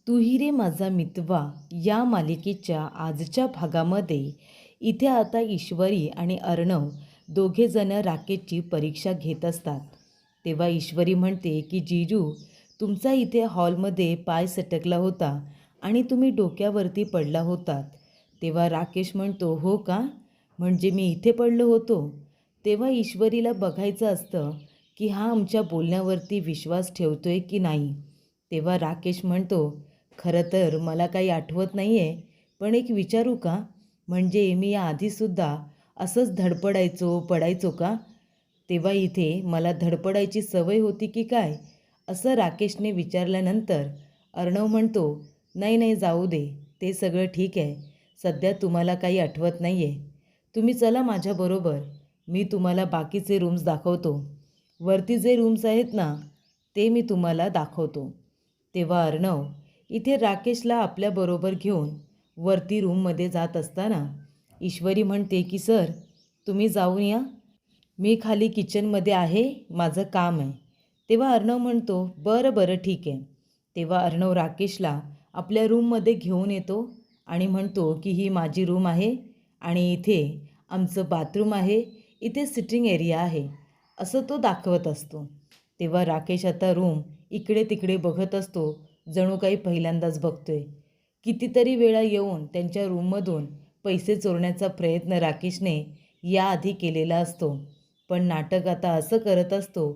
तू ही रे माझा मितवा या मालिकेच्या आजच्या भागामध्ये इथे आता ईश्वरी आणि अर्णव दोघेजण राकेशची परीक्षा घेत असतात. तेव्हा ईश्वरी म्हणते की जीजू, तुमचा इथे हॉलमध्ये पाय सटकला होता आणि तुम्ही डोक्यावरती पडला होतात. तेव्हा राकेश म्हणतो, हो का, म्हणजे मी इथे पडलो होतो. तेव्हा ईश्वरीला बघायचं असतं की हा आमच्या बोलण्यावरती विश्वास ठेवतोय की नाही. तेव्हा राकेश म्हणतो, खरं तर मला काही आठवत नाही आहे, पण एक विचारू का, म्हणजे मी याआधीसुद्धा असंच धडपडायचो पडायचो का? तेव्हा इथे मला धडपडायची सवय होती की काय, असं राकेशने विचारल्यानंतर अर्णव म्हणतो, नाही नाही, जाऊ दे, ते सगळं ठीक आहे. सध्या तुम्हाला काही आठवत नाही आहे. तुम्ही चला माझ्याबरोबर, मी तुम्हाला बाकीचे रूम्स दाखवतो. वरती जे रूम्स आहेत ना, ते मी तुम्हाला दाखवतो. तेव्हा अर्णव इथे राकेशला आपल्याबरोबर घेऊन वरती रूममध्ये जात असताना ईश्वरी म्हणते की सर, तुम्ही जाऊन या, मी खाली किचनमध्ये आहे, माझं काम आहे. तेव्हा अर्णव म्हणतो, बरं बरं ठीक आहे. तेव्हा अर्णव राकेशला आपल्या रूममध्ये घेऊन येतो आणि म्हणतो की ही माझी रूम आहे आणि इथे आमचं बाथरूम आहे, इथे सिटिंग एरिया आहे, असं तो दाखवत असतो. तेव्हा राकेश आता रूम इकडे तिकडे बघत असतो, जणू काही पहिल्यांदाच बघतोय. कितीतरी वेळा येऊन त्यांच्या रूममधून पैसे चोरण्याचा प्रयत्न राकेशने याआधी केलेला असतो. पण नाटक आता असं करत असतो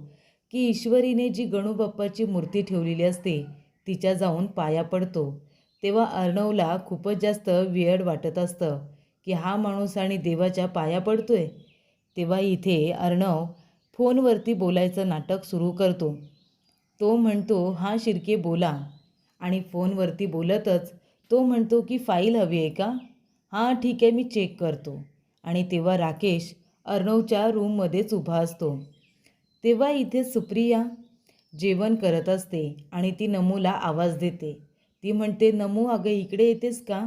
की ईश्वरीने जी गणूबाप्पाची मूर्ती ठेवलेली असते तिच्या जाऊन पाया पडतो. तेव्हा अर्णवला खूपच जास्त वियर्ड वाटत असतं की हा माणूस आणि देवाच्या पाया पडतोय. तेव्हा इथे अर्णव फोनवरती बोलायचं नाटक सुरू करतो. तो म्हणतो, हां शिर्के बोला, आणि फोनवरती बोलतच तो म्हणतो की फाईल हवी आहे का? हां ठीक आहे, मी चेक करतो. आणि तेव्हा राकेश अर्णवच्या रूममध्येच उभा असतो. तेव्हा इथे सुप्रिया जेवण करत असते आणि ती नमूला आवाज देते. ती म्हणते, नमू अगं इकडे येतेस का?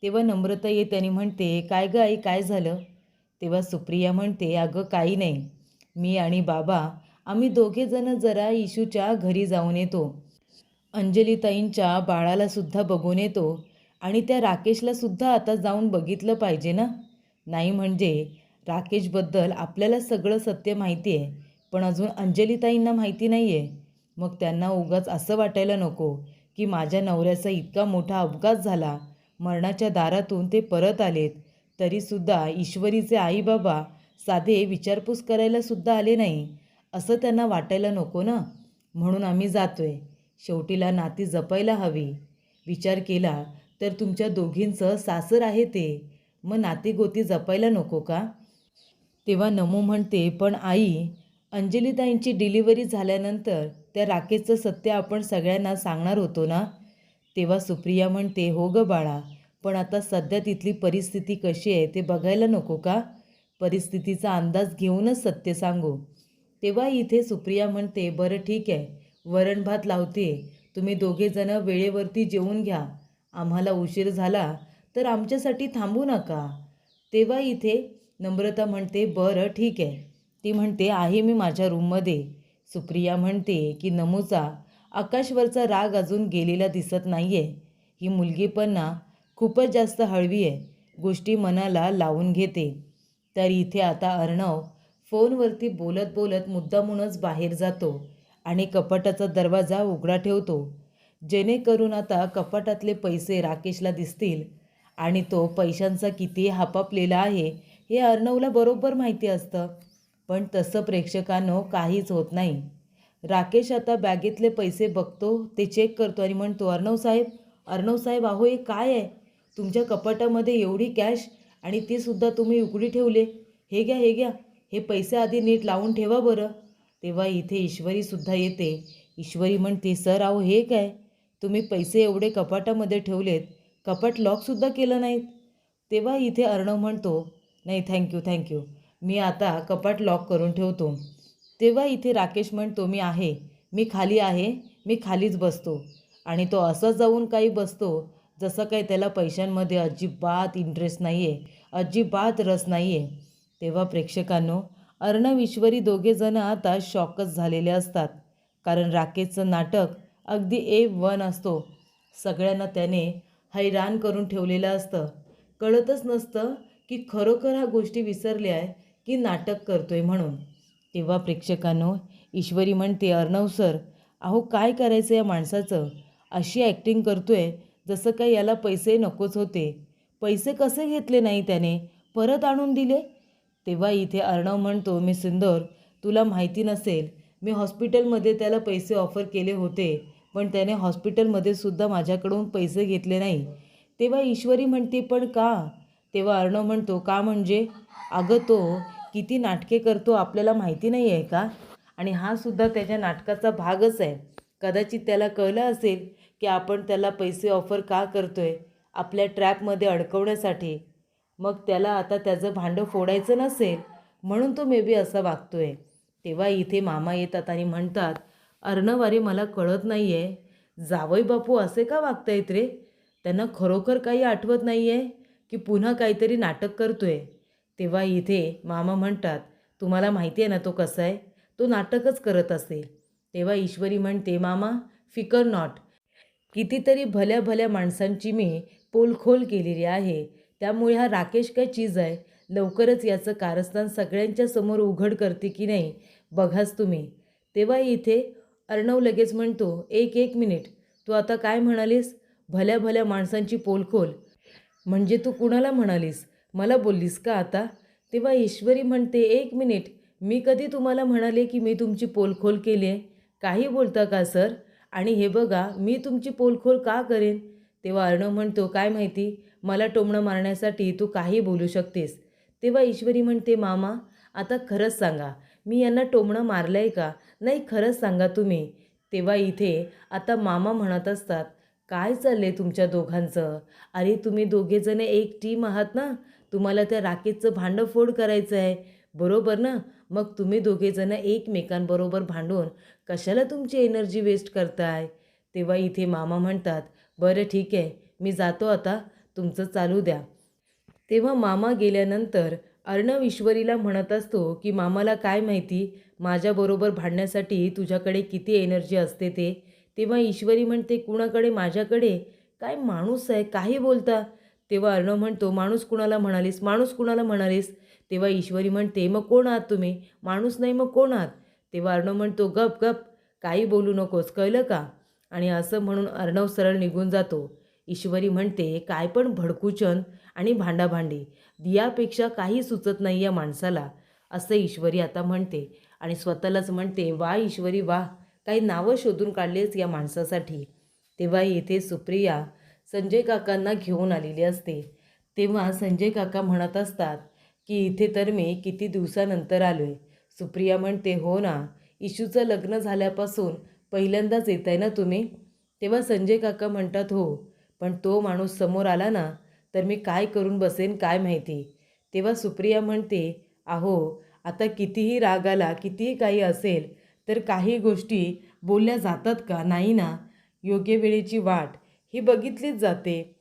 तेव्हा नम्रता येते आणि म्हणते, काय गं आई, काय झालं? तेव्हा सुप्रिया म्हणते, अगं काही नाही, मी आणि बाबा आम्ही दोघेजणं जरा इशूच्या घरी जाऊन येतो. अंजलीताईंच्या बाळालासुद्धा बघून येतो आणि त्या राकेशलासुद्धा आता जाऊन बघितलं पाहिजे ना. नाही म्हणजे राकेशबद्दल आपल्याला सगळं सत्य माहिती आहे, पण अजून अंजलीताईंना माहिती नाही आहे. मग त्यांना उगाच असं वाटायला नको की माझ्या नवऱ्याचा इतका मोठा अपघात झाला, मरणाच्या दारातून ते परत आलेत, तरीसुद्धा ईश्वरीचे आईबाबा साधे विचारपूस करायलासुद्धा आले नाही, असं त्यांना वाटायला नको ना. म्हणून आम्ही जातोय. शेवटीला नाती जपायला हवी. विचार केला तर तुमच्या दोघींचं सासर आहे ते, मग नातीगोती जपायला नको का? तेव्हा नमू म्हणते, पण आई, अंजलीताईंची डिलिव्हरी झाल्यानंतर त्या राकेशचं सत्य आपण सगळ्यांना सांगणार होतो ना. तेव्हा सुप्रिया म्हणते, हो गं बाळा, पण आता सध्या तिथली परिस्थिती कशी आहे ते बघायला नको का? परिस्थितीचा अंदाज घेऊनच सत्य सांगू. तेव्हा इथे सुप्रिया म्हणते, बरं ठीक आहे, वरण भात लावते, तुम्ही दोघेजणं वेळेवरती जेवून घ्या, आम्हाला उशीर झाला तर आमच्यासाठी थांबू नका. तेव्हा इथे नम्रता म्हणते, बरं ठीक आहे. ती म्हणते, आहे मी माझ्या रूममध्ये. सुप्रिया म्हणते की नमूचा आकाशवरचा राग अजून गेलेला दिसत नाही आहे. ही मुलगी पण ना खूपच जास्त हळवी आहे, गोष्टी मनाला लावून घेते. तर इथे आता अर्णव फोनवरती बोलत बोलत मुद्दामूनच बाहेर जातो आणि कपाटाचा दरवाजा उघडा ठेवतो, जेणेकरून आता कपाटातले पैसे राकेशला दिसतील आणि तो पैशांचा किती हापापलेला आहे हे अर्णवला बरोबर माहिती असतं. पण तसं प्रेक्षकांनो काहीच होत नाही. राकेश आता बॅगेतले पैसे बघतो, ते चेक करतो आणि म्हणतो, अर्णव साहेब, अहो हे काय आहे? तुमच्या कपाटामध्ये एवढी कॅश आणि ती सुद्धा तुम्ही उघडी ठेवले. हे घ्या, हे घ्या, हे पैसे आधी नीट लावून ठेवा बरं. तेव्हा इथे ईश्वरीसुद्धा येते. ईश्वरी म्हणते, सर अहो हे काय, तुम्ही पैसे एवढे कपाटामध्ये ठेवलेत, कपाट लॉकसुद्धा केलं नाहीत. तेव्हा इथे अर्णव म्हणतो, नाही थँक्यू, मी आता कपाट लॉक करून ठेवतो. तेव्हा इथे राकेश म्हणतो, मी खाली आहे, मी खालीच बसतो. आणि तो असं जाऊन काही बसतो जसं काही त्याला पैशांमध्ये अजिबात इंटरेस्ट नाही आहे, अजिबात रस नाही आहे. तेव्हा प्रेक्षकांनो, अर्णव ईश्वरी दोघेजणं आता शॉकच झालेले असतात, कारण राकेशचं नाटक अगदी A1 असतो सगळ्यांना त्याने हैराण करून ठेवलेलं असतं. कळतच नसतं की खरोखर ह्या गोष्टी विसरल्या आहे की नाटक करतोय म्हणून. तेव्हा प्रेक्षकांनो, ईश्वरी म्हणते, अर्णव सर, अहो काय करायचं या माणसाचं? अशी ॲक्टिंग करतोय जसं काही याला पैसे नकोच होते. पैसे कसे घेतले नाही त्याने? परत आणून दिले. तेव्हा इथे अर्णव म्हणतो, मी सुंदर, तुला माहिती नसेल, मी हॉस्पिटलमध्ये त्याला पैसे ऑफर केले होते, पण त्याने हॉस्पिटलमध्ये सुद्धा माझ्याकडून पैसे घेतले नाही. तेव्हा ईश्वरी म्हणते, पण का? तेव्हा अर्णव म्हणतो, का म्हणजे? अगं तो किती नाटके करतो आपल्याला माहिती नाही आहे का? आणि हा सुद्धा त्याच्या नाटकाचा भागच आहे. कदाचित त्याला कळलं असेल की आपण त्याला पैसे ऑफर का करतोय, आपल्या ट्रॅपमध्ये अडकवण्यासाठी. मग त्याला आता त्याचं भांडं फोडायचं नसेल म्हणून तो मे बी असा वागतोय. तेव्हा इथे मामा येतात आणि म्हणतात, अर्णव, अरे मला कळत नाही आहे, जावई बापू असे का वागतायत रे? त्यांना खरोखर काही आठवत नाही आहे की पुन्हा काहीतरी नाटक करतोय? तेव्हा इथे मामा म्हणतात, तुम्हाला माहिती आहे ना तो कसा आहे, तो नाटकच करत असेल. तेव्हा ईश्वरी म्हणते, मामा, फिकर नॉट, कितीतरी भल्या भल्या माणसांची मी पोलखोल केलेली आहे, त्यामुळे हा राकेश काय चीज आहे? लवकरच याचं कारस्थान सगळ्यांच्या समोर उघड करते की नाही बघाच तुम्ही. तेव्हा इथे अर्णव लगेच म्हणतो, एक एक मिनिट, तू आता काय म्हणालीस? भल्या भल्या माणसांची पोलखोल म्हणजे तू कुणाला म्हणालीस? मला बोललीस का आता? तेव्हा ईश्वरी म्हणते, एक मिनिट, मी कधी तुम्हाला म्हणाले की मी तुमची पोलखोल केली आहे? काही बोलता का सर? आणि हे बघा, मी तुमची पोलखोल का करेन? तेव्हा अर्णव म्हणतो, काय माहिती, मला टोमणं मारण्यासाठी तू काही बोलू शकतेस. तेव्हा ईश्वरी म्हणते, मामा, आता खरंच सांगा, मी यांना टोमणं मारलं आहे का? नाही, खरंच सांगा तुम्ही. तेव्हा इथे आता मामा म्हणत असतात, काय चाललं आहे तुमच्या दोघांचं? अरे तुम्ही दोघेजण एक टीम आहात ना, तुम्हाला त्या राकेशचं भांडंफोड करायचं आहे, बरोबर ना? मग तुम्ही दोघेजण एकमेकांबरोबर भांडून कशाला तुमची एनर्जी वेस्ट करताय? तेव्हा इथे मामा म्हणतात, बरं ठीक आहे, मी जातो आता, तुमचं चालू द्या. तेव्हा मामा गेल्यानंतर अर्णव ईश्वरीला म्हणत असतो की मामाला काय माहिती माझ्याबरोबर भांडण्यासाठी तुझ्याकडे किती एनर्जी असते ते. तेव्हा ईश्वरी म्हणते, कुणाकडे? माझ्याकडे? काय माणूस आहे, काही बोलता? तेव्हा अर्णव म्हणतो, माणूस कुणाला म्हणालीस? माणूस कुणाला म्हणालीस? तेव्हा ईश्वरी म्हणते, मग कोण आहात तुम्ही? माणूस नाही मग कोण आहात? तेव्हा अर्णव म्हणतो, गप गप, काही बोलू नकोस, कळलं का? आणि असं म्हणून अर्णव सरळ निघून जातो. ईश्वरी म्हणते, काय पण भडकूचन आणि भांडाभांडी, यापेक्षा काही सुचत नाही या माणसाला, असं ईश्वरी आता म्हणते. आणि स्वतःलाच म्हणते, वा ईश्वरी वा, काही नावं शोधून काढलेच या माणसासाठी. तेव्हा येथे सुप्रिया संजय काकांना घेऊन आलेली असते. तेव्हा संजय काका म्हणत असतात की इथे तर मी किती दिवसानंतर आलो आहे. सुप्रिया म्हणते, हो ना, इशूचं लग्न झाल्यापासून पहिल्यांदाच येत आहे ना तुम्ही? तेव्हा संजय काका म्हणतात, हो, पण तो माणूस समोर आला ना, तर मी काय करून बसेन काय माहिती. तेव्हा सुप्रिया म्हणते, अहो, आता कितीही राग आला, कितीही काही असेल, तर काही गोष्टी बोलल्या जातात का? नाही ना. योग्य वेळेची वाट ही बघितलीच जाते.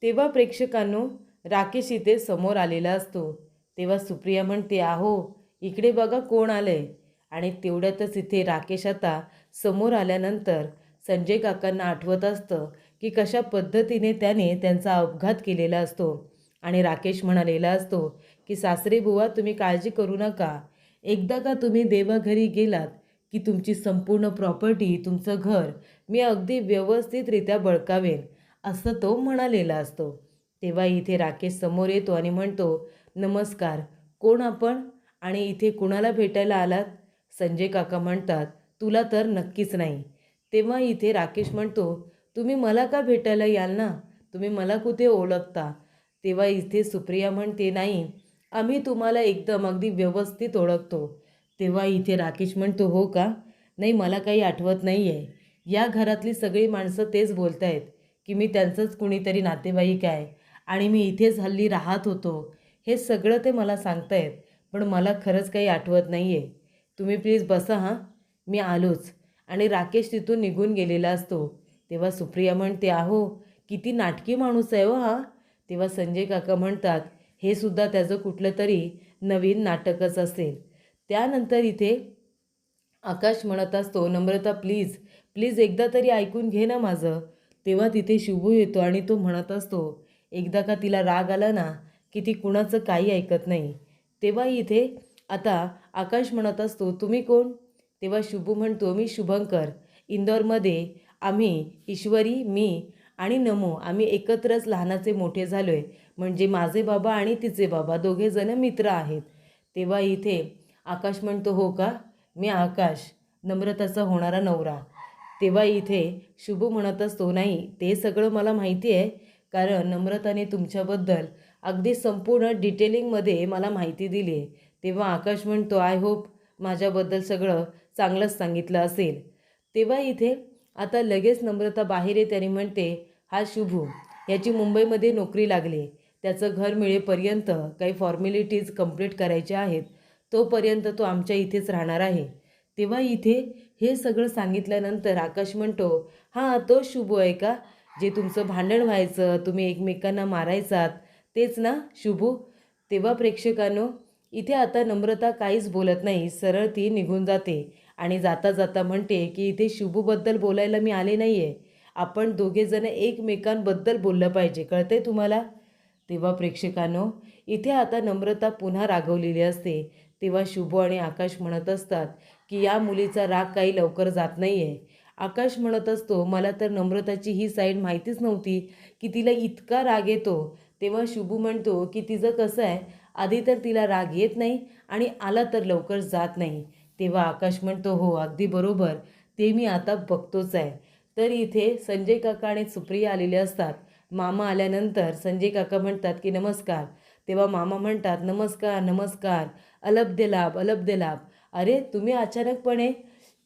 तेव्हा प्रेक्षकांनो, राकेश इथे समोर आलेला असतो. तेव्हा सुप्रिया म्हणते, अहो, इकडे बघा कोण आलंय. आणि तेवढ्यातच इथे राकेश आता समोर आल्यानंतर संजय काकांना आठवत असतं की कशा पद्धतीने त्याने त्यांचा अपघात केलेला असतो. आणि राकेश म्हणालेला असतो की सासरे बुवा, तुम्ही काळजी करू नका, एकदा का तुम्ही देवाघरी गेलात की तुमची संपूर्ण प्रॉपर्टी, तुमचं घर मी अगदी व्यवस्थितरित्या बळकावेन, असं तो म्हणालेला असतो. तेव्हा इथे राकेश समोर येतो आणि म्हणतो, नमस्कार, कोण आपण आणि इथे कुणाला भेटायला आलात? संजय काका म्हणतात, तुला तर नक्कीच नाही. तेव्हा इथे राकेश म्हणतो, तुम्ही मला का भेटायला याल ना, तुम्ही मला कुठे ओळखता? तेव्हा इथे सुप्रिया म्हणते, नाही, आम्ही तुम्हाला एकदम अगदी व्यवस्थित ओळखतो. तेव्हा इथे राकेश म्हणतो, हो का? नाही, मला काही आठवत नाही आहे. या घरातली सगळी माणसं तेच बोलत आहेत की मी त्यांचंच कुणीतरी नातेवाईक आहे आणि मी इथेच हल्ली राहत होतो, हे सगळं ते मला सांगतायत, पण मला खरंच काही आठवत नाही आहे. तुम्ही प्लीज बसा हां, मी आलोच. आणि राकेश तिथून निघून गेलेला असतो. तेव्हा सुप्रिया म्हणते, अहो, किती नाटकी माणूस आहे हो हा. तेव्हा संजय काका म्हणतात, हे सुद्धा त्याचं कुठलं तरी नवीन नाटकच असेल. त्यानंतर इथे आकाश म्हणत असतो, नम्रता प्लीज प्लीज एकदा तरी ऐकून घे ना माझं. तेव्हा तिथे शुभू येतो आणि तो म्हणत असतो, एकदा का तिला राग आला ना की ती कुणाचं काही ऐकत नाही. तेव्हा इथे आता आकाश म्हणत असतो, तुम्ही कोण? तेव्हा शुभू म्हणतो, मी शुभंकर. इंदोरमध्ये आम्ही ईश्वरी, मी आणि नमो आम्ही एकत्रच लहानाचे मोठे झालो आहे. म्हणजे माझे बाबा आणि तिचे बाबा दोघेजण मित्र आहेत. तेव्हा इथे आकाश म्हणतो, हो का? मी आकाश, नम्रताचा होणारा नवरा. तेव्हा इथे शुभू म्हणत असतो, नाही ते सगळं मला माहिती आहे, कारण नम्रताने तुमच्याबद्दल अगदी संपूर्ण डिटेलिंगमध्ये मला माहिती दिली आहे. तेव्हा आकाश म्हणतो, आय होप माझ्याबद्दल सगळं चांगलंच सांगितलं असेल. तेव्हा इथे आता लगेच नम्रता बाहेर येते आणि म्हणते, हा शुभू, याची मुंबईमध्ये नोकरी लागली. त्याचं घर मिळेपर्यंत काही फॉर्मॅलिटीज कंप्लीट करायच्या आहेत. तोपर्यंत तो आमच्या इथेच राहणार आहे. तेव्हा इथे हे सगळं सांगितल्यानंतर आकाश म्हणतो, हां तो शुभू आहे का? जे तुमचं भांडण व्हायचं, तुम्ही एकमेकांना मारायचात, तेच ना शुभू? तेव्हा प्रेक्षकांनो, इथे आता नम्रता काहीच बोलत नाही, सरळ ती निघून जाते आणि जाता जाता म्हणते की इथे शुभूबद्दल बोलायला मी आले नाही आहे. आपण दोघेजण एकमेकांबद्दल बोललं पाहिजे, कळतंय तुम्हाला? तेव्हा प्रेक्षकांनो, इथे आता नम्रता पुन्हा रागवलेली असते. तेव्हा शुभू आणि आकाश म्हणत असतात की या मुलीचा राग काही लवकर जात नाही आहे. आकाश म्हणत असतो, मला तर नम्रताची ही साईड माहितीच नव्हती की तिला इतका राग येतो. तेव्हा शुभू म्हणतो की तिचं कसं आहे, आधी तर तिला राग येत नाही आणि आला तर लवकर जात नाही. तेव्हा आकाश म्हणतो, हो अगदी बरोबर, ते मी आता बघतोच आहे. तर इथे संजय काका आणि सुप्रिया आलेले असतात. मामा आल्यानंतर संजय काका म्हणतात की नमस्कार. तेव्हा मामा म्हणतात, नमस्कार नमस्कार, अलब्धे लाभ अलब्धे लाभ. अरे तुम्ही अचानकपणे?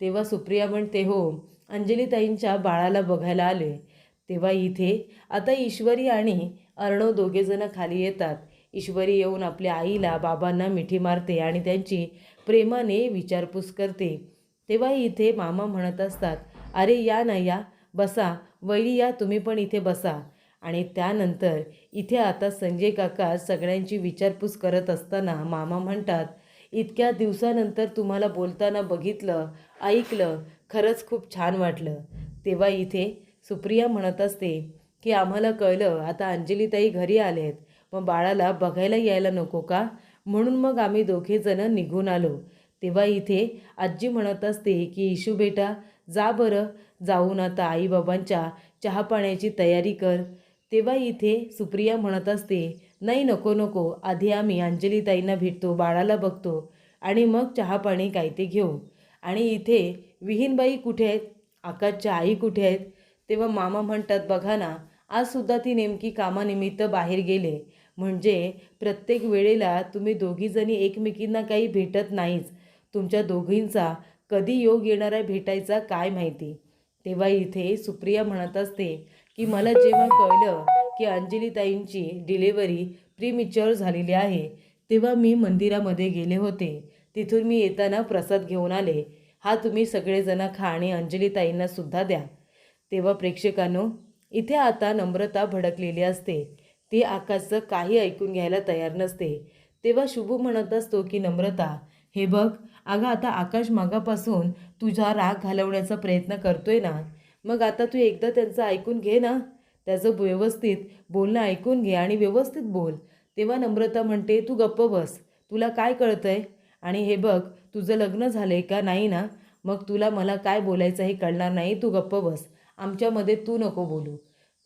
तेव्हा सुप्रिया म्हणते, हो अंजलीताईंच्या बाळाला बघायला आले. तेव्हा इथे आता ईश्वरी आणि अर्णव दोघेजणं खाली येतात. ईश्वरी येऊन आपल्या आईला बाबांना मिठी मारते आणि त्यांची प्रेमाने विचारपूस करते. तेव्हा इथे मामा म्हणत असतात, अरे या ना या, बसा वैरी, या तुम्ही पण इथे बसा. आणि त्यानंतर इथे आता संजय काका सगळ्यांची विचारपूस करत असताना मामा म्हणतात, इतक्या दिवसानंतर तुम्हाला बोलताना बघितलं, ऐकलं, खरंच खूप छान वाटलं. तेव्हा इथे सुप्रिया म्हणत असते की आम्हाला कळलं आता अंजलीताई घरी आले आहेत, मग बाळाला बघायला यायला नको का? म्हणून मग आम्ही दोघेजणं निघून आलो. तेव्हा इथे आजी म्हणत असते की इशू बेटा, जा बरं, जाऊन आता आईबाबांच्या चहापाण्याची तयारी कर. तेव्हा इथे सुप्रिया म्हणत असते, नाही नको नको, आधी आम्ही अंजलीताईंना भेटतो, बाळाला बघतो आणि मग चहापाणी काय ते घेऊ. आणि इथे विहीनबाई कुठे आहेत? आकाशच्या आई कुठे आहेत? तेव्हा मामा म्हणतात, बघा ना, आजसुद्धा ती नेमकी कामानिमित्त बाहेर गेले. म्हणजे प्रत्येक वेळेला तुम्ही दोघीजणी एकमेकींना काही भेटत नाहीच. तुमच्या दोघींचा कधी योग येणार आहे भेटायचा काय माहिती. तेव्हा इथे सुप्रिया म्हणत असते की मला जेव्हा कळलं की अंजलीताईंची डिलेवरी प्रीमॅच्युअर झालेली आहे, तेव्हा मी मंदिरामध्ये गेले होते. तिथून मी येताना प्रसाद घेऊन आले. हा तुम्ही सगळेजण खा आणि अंजलीताईंना सुद्धा द्या. तेव्हा प्रेक्षकांनो, इथे आता नम्रता भडकलेली असते. ती आकाशचं काही ऐकून घ्यायला तयार नसते. तेव्हा शुभू म्हणत असतो की नम्रता, हे बघ, अगं आता आकाश मागापासून तुझा राग घालवण्याचा प्रयत्न करतोय ना, मग आता तू एकदा त्यांचं ऐकून घे ना, त्याचं व्यवस्थित बोलणं ऐकून घे आणि व्यवस्थित बोल. तेव्हा नम्रता म्हणते, तू गप्प बस, तुला काय कळतंय? आणि हे बघ, तुझं लग्न झालंय का नाही ना, मग तुला मला काय बोलायचं हे कळणार नाही, तू गप्प बस, आमच्यामध्ये तू नको बोलू.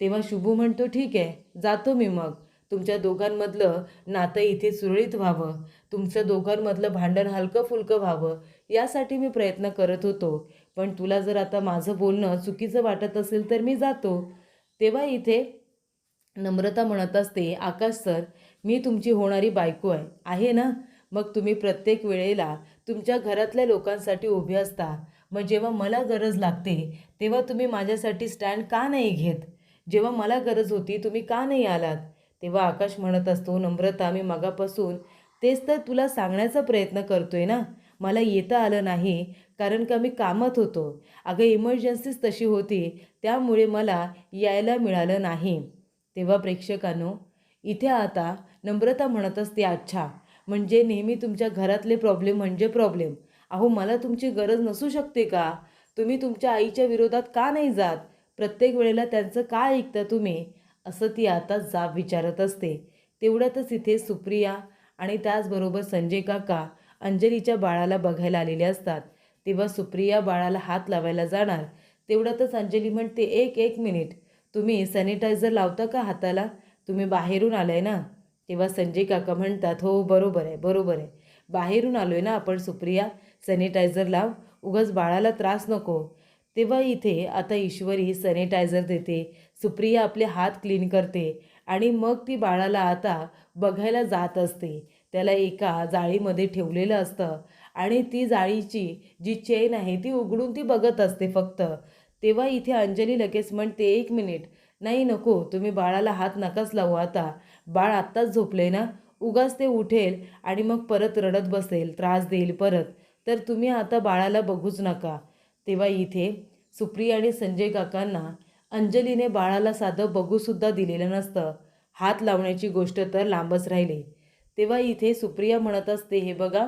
तेव्हा शुभू म्हणतो, ठीक आहे, जातो मी मग. तुमच्या दोघांमधलं नातं इथे सुरळीत व्हावं, तुमचं दोघांमधलं भांडण हलकं फुलकं व्हावं, यासाठी मी प्रयत्न करत होतो. पण तुला जर आता माझं बोलणं चुकीचं वाटत असेल तर मी जातो. तेव्हा इथे नम्रता म्हणत असते, आकाश सर, मी तुमची होणारी बायको आहे ना? मग तुम्ही प्रत्येक वेळेला तुमच्या घरातल्या लोकांसाठी उभे असता. मग जेव्हा मला गरज लागते तेव्हा तुम्ही माझ्यासाठी स्टँड का नाही घेत? जेव्हा मला गरज होती तुम्ही का नाही आलात? तेव्हा आकाश म्हणत असतो, नम्रता, मी मगापासून तेच तर तुला सांगण्याचा प्रयत्न करतोय ना. मला येता आलं नाही कारण का मी कामात होतो. अगं इमर्जन्सीच तशी होती, त्यामुळे मला यायला मिळालं नाही. तेव्हा प्रेक्षकांनो, इथे आता नम्रता म्हणत असते, अच्छा, म्हणजे नेहमी तुमच्या घरातले प्रॉब्लेम म्हणजे प्रॉब्लेम. अहो मला तुमची गरज नसू शकते का? तुम्ही तुमच्या आईच्या विरोधात का नाही जात? प्रत्येक वेळेला त्यांचं काय ऐकता तुम्ही, असं ती आता जाब विचारत असते. तेवढ्यातच इथे सुप्रिया आणि त्याचबरोबर संजय काका अंजलीच्या बाळाला बघायला आलेले असतात. तेव्हा सुप्रिया बाळाला हात लावायला जाणार, तेवढ्यातच अंजली म्हणते, एक एक मिनिट, तुम्ही सॅनिटायझर लावता का हाताला? तुम्ही बाहेरून आलाय ना? तेव्हा संजय काका म्हणतात, हो बरोबर आहे बरोबर आहे, बाहेरून आलोय ना आपण सुप्रिया, सॅनिटायझर लाव, उगाच बाळाला त्रास नको. तेव्हा इथे आता ईश्वरी सॅनिटायझर देते, सुप्रिया आपले हात क्लीन करते आणि मग ती बाळाला आता बघायला जात असते. त्याला एका जाळीमध्ये ठेवलेलं असतं आणि ती जाळीची जी चेन आहे ती उघडून ती बघत असते फक्त. तेव्हा इथे अंजली लगेच म्हणते, एक मिनिट, नाही नको, तुम्ही बाळाला हात नकाच लावू आता, बाळ आत्ताच झोपले ना, उगाच ते उठेल आणि मग परत रडत बसेल, त्रास देईल परत, तर तुम्ही आता बाळाला बघूच नका. तेव्हा इथे सुप्रिया आणि संजय काकांना अंजलीने बाळाला साधं बघूसुद्धा दिलेलं नसतं, हात लावण्याची गोष्ट तर लांबच राहिली. तेव्हा इथे सुप्रिया म्हणत असते, हे बघा,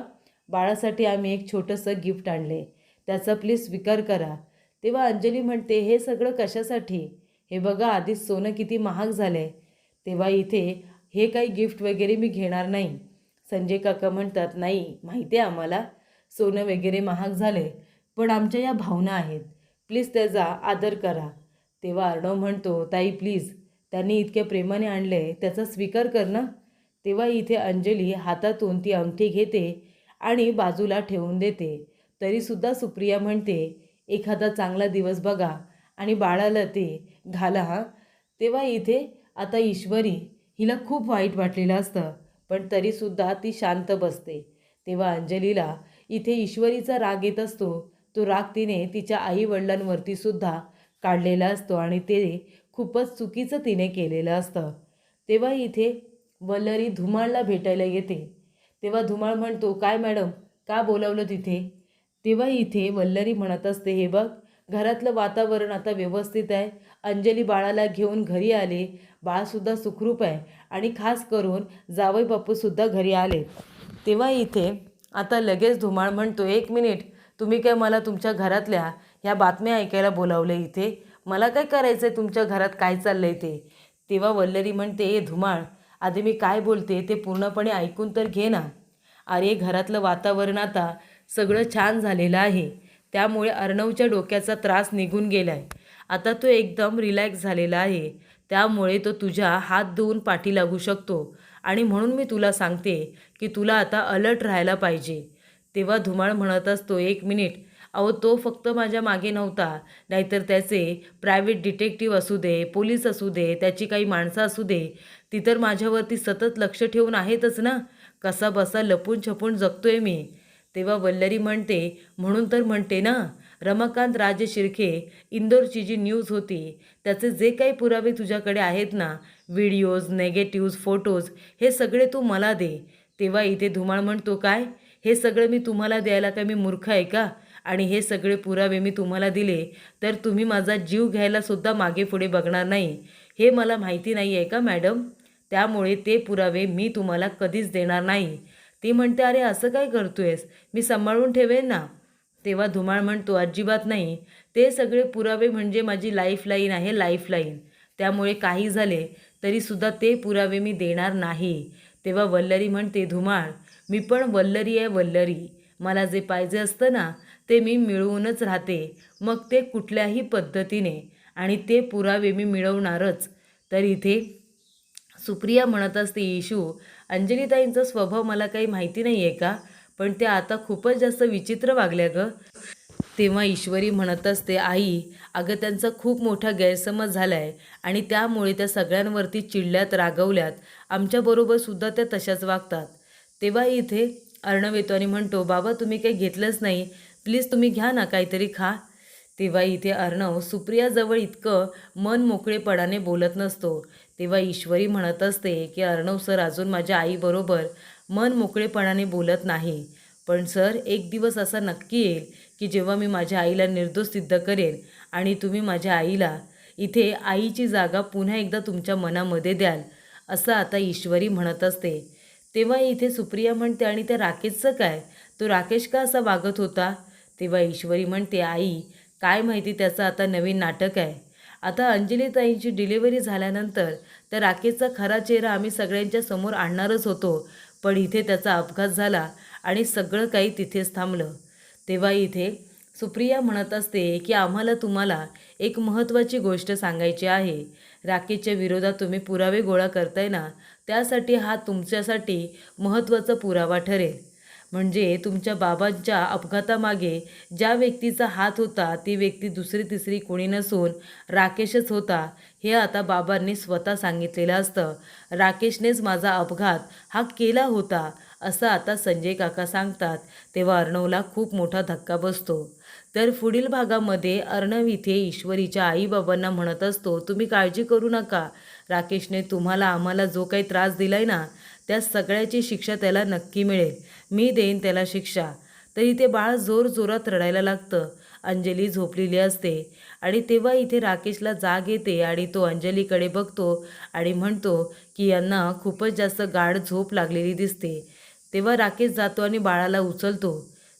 बाळासाठी आम्ही एक छोटंसं गिफ्ट आणले, त्याचा प्लीज स्वीकार करा. तेव्हा अंजली म्हणते, हे सगळं कशासाठी? हे बघा, आधीच सोनं किती महाग झालं. तेव्हा इथे हे काही गिफ्ट वगैरे मी घेणार नाही. संजय काका म्हणतात, नाही माहिती आहे आम्हाला सोनं वगैरे महाग झाले, पण आमच्या या भावना आहेत, प्लीज त्याचा आदर करा. तेव्हा अर्णव म्हणतो, ताई प्लीज, त्यांनी इतक्या प्रेमाने आणले, त्याचा स्वीकार कर ना. तेव्हा इथे अंजली हातातून ती अंगठी घेते आणि बाजूला ठेवून देते. तरीसुद्धा सुप्रिया म्हणते, एखादा चांगला दिवस बघा आणि बाळाला ते घाला हां. तेव्हा इथे आता ईश्वरी हिला खूप वाईट वाटलेलं असतं, पण तरीसुद्धा ती शांत बसते. तेव्हा अंजलीला इथे ईश्वरीचा राग येत असतो. तो राग तिने तिच्या आईवडिलांवरती सुद्धा काढलेला असतो आणि ते खूपच चुकीचं तिने केलेलं असतं. तेव्हा इथे वल्लरी धुमाळला भेटायला येते. तेव्हा धुमाळ म्हणतो, काय मॅडम, का बोलावलं तिथे? तेव्हा इथे वल्लरी म्हणत असते, हे बघ, घरातलं वातावरण आता व्यवस्थित आहे, अंजली बाळाला घेऊन घरी आले, बाळसुद्धा सुखरूप आहे आणि खास करून जावई बापूसुद्धा घरी आले. तेव्हा इथे आता लगेच धुमाळ म्हणतो, एक मिनिट, तुम्ही काय मला तुमच्या घरातल्या ह्या बातम्या ऐकायला बोलावलं इथे? मला काय करायचं आहे तुमच्या घरात काय चाललं आहे ते? तेव्हा वल्लरी म्हणते, ए धुमाळ, आधी मी काय बोलते ते पूर्णपणे ऐकून तर घे ना. अरे, घरातलं वातावरण आता सगळं छान झालेलं आहे, त्यामुळे अर्णवच्या डोक्याचा त्रास निघून गेला आहे, आता तो एकदम रिलॅक्स झालेला आहे, त्यामुळे तो तुझ्या हात धुवून पाठी लागू शकतो आणि म्हणून मी तुला सांगते की तुला आता अलर्ट राहायला पाहिजे. तेव्हा धुमाळ म्हणत असतो, एक मिनिट, अहो तो फक्त माझ्या मागे नव्हता, नाहीतर त्याचे प्रायव्हेट डिटेक्टिव्ह असू दे, पोलीस असू दे, त्याची काही माणसं असू दे, ती तर माझ्यावरती सतत लक्ष ठेवून आहेतच ना, कसा बसा लपून छपून जगतोय मी. तेव्हा वल्लरी म्हणते, म्हणून तर म्हणते ना, रमाकांत राजे शिर्के इंदोरची जी न्यूज होती त्याचे जे काही पुरावे तुझ्याकडे आहेत ना, व्हिडिओज, नेगेटिव्ज, फोटोज, हे सगळे तू मला दे. तेव्हा इथे धुमाळ म्हणतो, काय, हे सगळं मी तुम्हाला द्यायला काय मी मूर्ख आहे का? आणि हे सगळे पुरावे मी तुम्हाला दिले तर तुम्ही माझा जीव घ्यायला सुद्धा मागे पुढे बघणार नाही, हे मला माहिती नाही आहे का मॅडम? त्यामुळे ते पुरावे मी तुम्हाला कधीच देणार नाही. ती म्हणते, अरे असं काय करतोयस, मी सांभाळून ठेवेन ना. तेव्हा धुमाळ म्हणतो, अजिबात नाही, ते सगळे पुरावे म्हणजे माझी लाईफलाईन आहे, लाईफलाईन, त्यामुळे काही झाले तरीसुद्धा ते पुरावे मी देणार नाही. तेव्हा वल्लरी म्हणते, धुमाळ, मी पण वल्लरी आहे, वल्लरी, मला जे पाहिजे असतं ना ते मी मिळवूनच राहते, मग ते कुठल्याही पद्धतीने, आणि ते पुरावे मी मिळवणारच. तर इथे सुप्रिया म्हणत असते, इशू, अंजलीताईंचा स्वभाव मला काही माहिती नाही आहे का, पण त्या आता खूपच जास्त विचित्र वागल्या गं. तेव्हा ईश्वरी म्हणत असते, आई, अगं त्यांचा खूप मोठा गैरसमज झाला आहे आणि त्यामुळे त्या सगळ्यांवरती चिडल्यात, रागवल्यात, आमच्याबरोबरसुद्धा त्या तशाच वागतात. तेव्हा इथे अर्णव येतो आणि म्हणतो, बाबा तुम्ही काही घेतलंच नाही, प्लीज तुम्ही घ्या ना, काहीतरी खा. तेव्हा इथे अर्णव सुप्रियाजवळ इतकं मन मोकळेपणाने बोलत नसतो. तेव्हा ईश्वरी म्हणत असते की अर्णव सर अजून माझ्या आईबरोबर मन मोकळेपणाने बोलत नाही, पण सर एक दिवस असा नक्की येईल की जेव्हा मी माझ्या आईला निर्दोष सिद्ध करेन आणि तुम्ही माझ्या आईला इथे आईची जागा पुन्हा एकदा तुमच्या मनामध्ये द्याल, असं आता ईश्वरी म्हणत असते. तेव्हा इथे सुप्रिया म्हणते, आणि त्या राकेशचं काय, तो राकेश का असा वागत होता? तेव्हा ईश्वरी म्हणते, आई काय माहिती, त्याचं आता नवीन नाटक आहे आता अंजलीताईंची डिलिव्हरी झाल्यानंतर त्या राकेशचा खरा चेहरा आम्ही सगळ्यांच्या समोर आणणारच होतो, पण इथे त्याचा अपघात झाला आणि सगळं काही तिथेच थांबलं. तेव्हा इथे सुप्रिया म्हणत असते की आम्हाला तुम्हाला एक महत्त्वाची गोष्ट सांगायची आहे. राकेशच्या विरोधात तुम्ही पुरावे गोळा करताय ना, त्यासाठी हा तुमच्यासाठी महत्त्वाचा पुरावा ठरेल. म्हणजे तुमच्या बाबांच्या अपघातामागे ज्या व्यक्तीचा हात होता ती व्यक्ती दुसरी तिसरी कोणी नसून राकेशच होता, हे आता बाबांनी स्वतः सांगितलेलं असतं. राकेशनेच माझा अपघात हा केला होता असं आता संजय काका सांगतात. तेव्हा अर्णवला खूप मोठा धक्का बसतो. तर पुढील भागामध्ये अर्णव इथे ईश्वरीच्या आईबाबांना म्हणत असतो, तुम्ही काळजी करू नका, राकेशने तुम्हाला आम्हाला जो काही त्रास दिलाय ना, त्या सगळ्याची शिक्षा त्याला नक्की मिळेल. मी देईन त्याला शिक्षा. तर इथे बाळ जोरजोरात रडायला लागतं. अंजली झोपलेली असते आणि तेव्हा इथे राकेशला जाग येते आणि तो अंजलीकडे बघतो आणि म्हणतो की यांना खूपच जास्त गाढ झोप लागलेली दिसते. तेव्हा राकेश जातो आणि बाळाला उचलतो.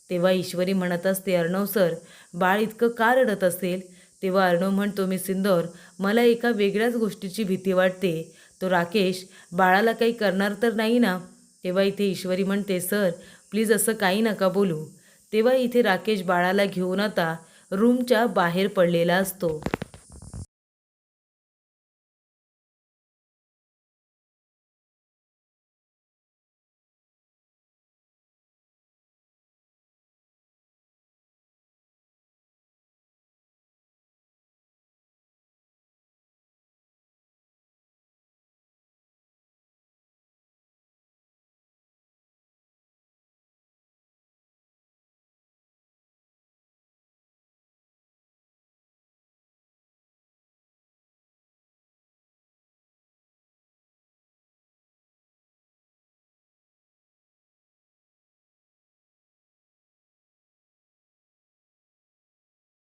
तेव्हा ईश्वरी म्हणत असते, अर्णव सर, बाळ इतकं का रडत असेल? तेव्हा अर्णव म्हणतो, मी सिंदूर, मला एका वेगळ्याच गोष्टीची भीती वाटते. तो राकेश बाळाला काही करणार तर नाही ना? तेव्हा इथे ईश्वरी म्हणते, सर प्लीज असं काही नका बोलू. तेव्हा इथे राकेश बाळाला घेऊन आता रूमच्या बाहेर पडलेला असतो.